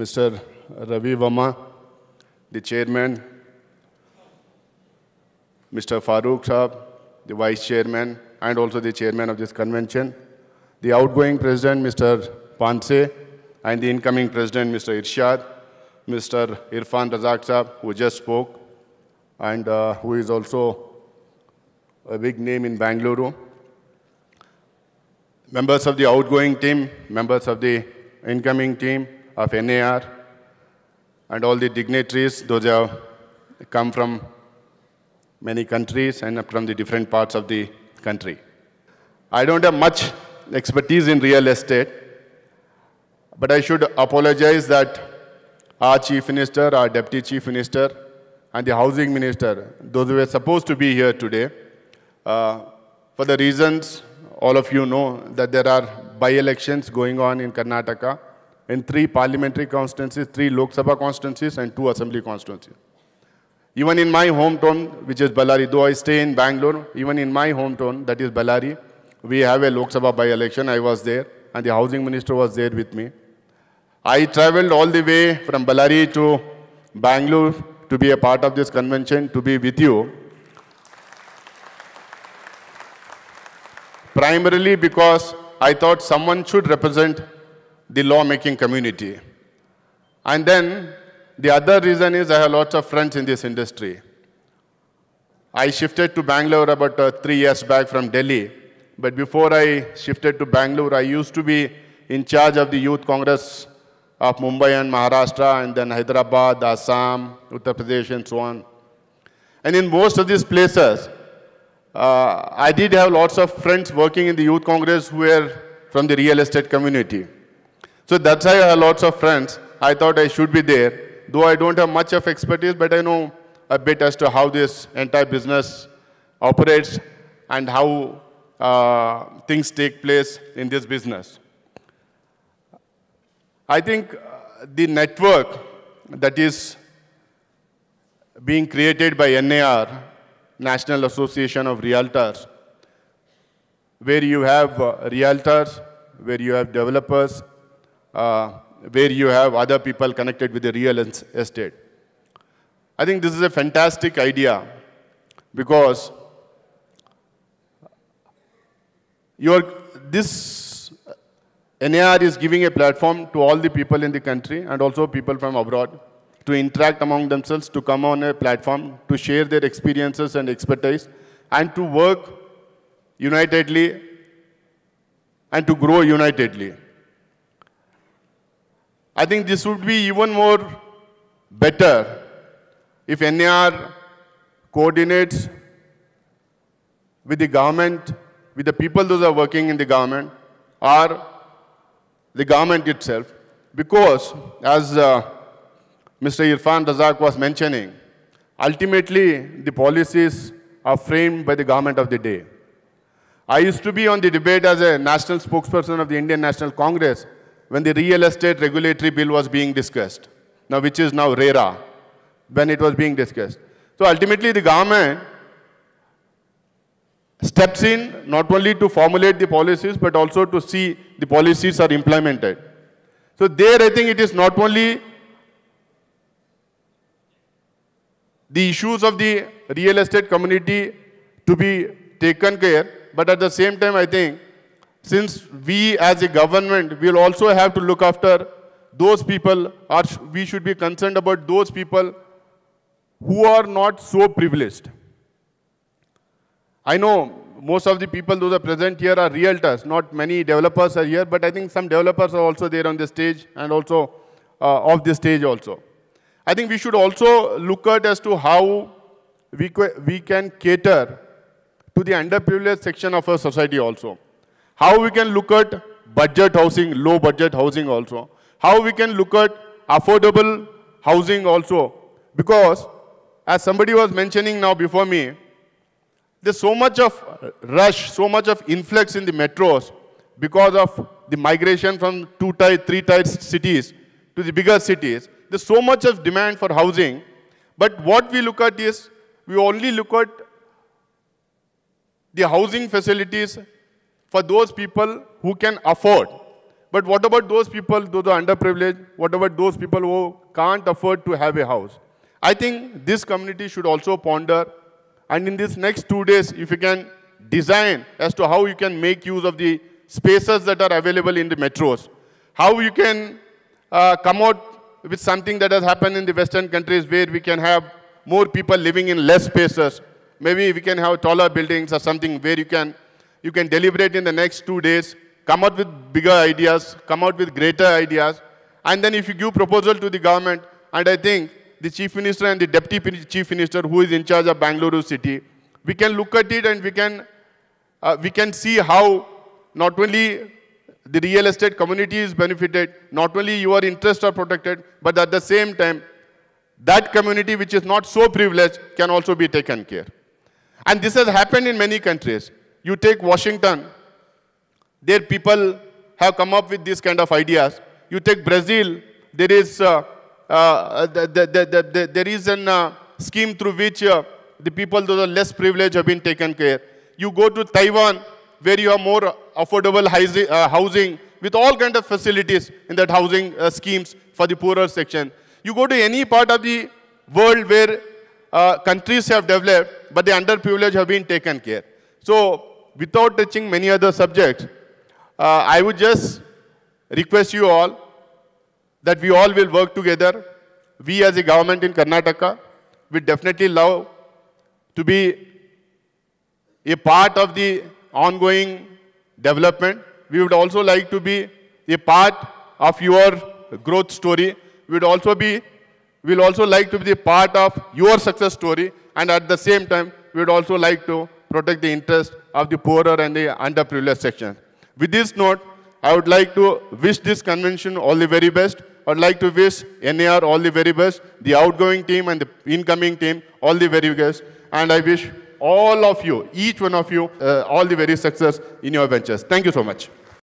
Mr. Ravi Verma, the chairman, Mr. Farooq Saab, the vice chairman, and also the chairman of this convention, the outgoing president, Mr. Panse, and the incoming president, Mr. Irshad, Mr. Irfan Razak Saab, who just spoke, and who is also a big name in Bangalore. Members of the outgoing team, members of the incoming team of NAR, and all the dignitaries, those who have come from many countries and from the different parts of the country. I don't have much expertise in real estate, but I should apologize that our Chief Minister, our Deputy Chief Minister, and the Housing Minister, those who were supposed to be here today, for the reasons all of you know that there are by-elections going on in Karnataka in 3 parliamentary constituencies, 3 Lok Sabha constituencies, and 2 assembly constituencies. Even in my hometown, which is Ballari, though I stay in Bangalore, even in my hometown, that is Ballari, we have a Lok Sabha by-election. I was there, and the Housing Minister was there with me. I traveled all the way from Ballari to Bangalore to be a part of this convention, to be with you. Primarily because I thought someone should represent the lawmaking community. And then the other reason is I have lots of friends in this industry. I shifted to Bangalore about 3 years back from Delhi. But before I shifted to Bangalore, I used to be in charge of the Youth Congress of Mumbai and Maharashtra, and then Hyderabad, Assam, Uttar Pradesh, and so on. And in most of these places, I did have lots of friends working in the Youth Congress who were from the real estate community. So that's why I have lots of friends. I thought I should be there. Though I don't have much of expertise, but I know a bit as to how this entire business operates and how things take place in this business. I think the network that is being created by NAR, National Association of Realtors, where you have realtors, where you have developers, where you have other people connected with the real estate. I think this is a fantastic idea because this NAR is giving a platform to all the people in the country and also people from abroad to interact among themselves, to come on a platform, to share their experiences and expertise, and to work unitedly and to grow unitedly. I think this would be even more better if NAR coordinates with the government, with the people those are working in the government, or the government itself, because as Mr. Irfan Razak was mentioning, ultimately the policies are framed by the government of the day. I used to be on the debate as a national spokesperson of the Indian National Congress when the real estate regulatory bill was being discussed, now which is now RERA, when it was being discussed. So ultimately the government steps in not only to formulate the policies, but also to see the policies are implemented. So there I think it is not only the issues of the real estate community to be taken care, but at the same time I think since we as a government will also have to look after those people, or we should be concerned about those people who are not so privileged. I know most of the people those are present here are realtors, not many developers are here, but I think some developers are also there on the stage and also off the stage also. I think we should also look at as to how we can cater to the underprivileged section of our society also. How we can look at budget housing, low budget housing also. How we can look at affordable housing also. Because as somebody was mentioning now before me, there's so much of rush, so much of influx in the metros because of the migration from 2-tier, 3-tier cities to the bigger cities. There's so much of demand for housing, but what we look at is, we only look at the housing facilities for those people who can afford. But what about those people, those are underprivileged? What about those people who can't afford to have a house? I think this community should also ponder, and in these next 2 days, if you can design as to how you can make use of the spaces that are available in the metros, how you can come out with something that has happened in the Western countries where we can have more people living in less spaces. Maybe we can have taller buildings or something where you can deliberate in the next 2 days, come out with bigger ideas, come out with greater ideas, and then if you give proposal to the government, and I think the Chief Minister and the Deputy Chief Minister who is in charge of Bangalore city, we can look at it and we can see how not only the real estate community is benefited, not only your interests are protected, but at the same time, that community which is not so privileged can also be taken care. And this has happened in many countries. You take Washington, their people have come up with these kind of ideas. You take Brazil, there is a scheme through which the people those are less privileged have been taken care. You go to Taiwan, where you have more affordable housing with all kinds of facilities in that housing schemes for the poorer section. You go to any part of the world where countries have developed, but the underprivileged have been taken care. So, without touching many other subjects, I would just request you all that we all will work together. We as a government in Karnataka, we definitely love to be a part of the ongoing development. We would also like to be a part of your growth story. We will also like to be a part of your success story, and at the same time, we would also like to protect the interest of the poorer and the underprivileged section. With this note, I would like to wish this convention all the very best. I would like to wish NAR all the very best, the outgoing team and the incoming team all the very best. And I wish all of you, each one of you, all the very success in your ventures. Thank you so much.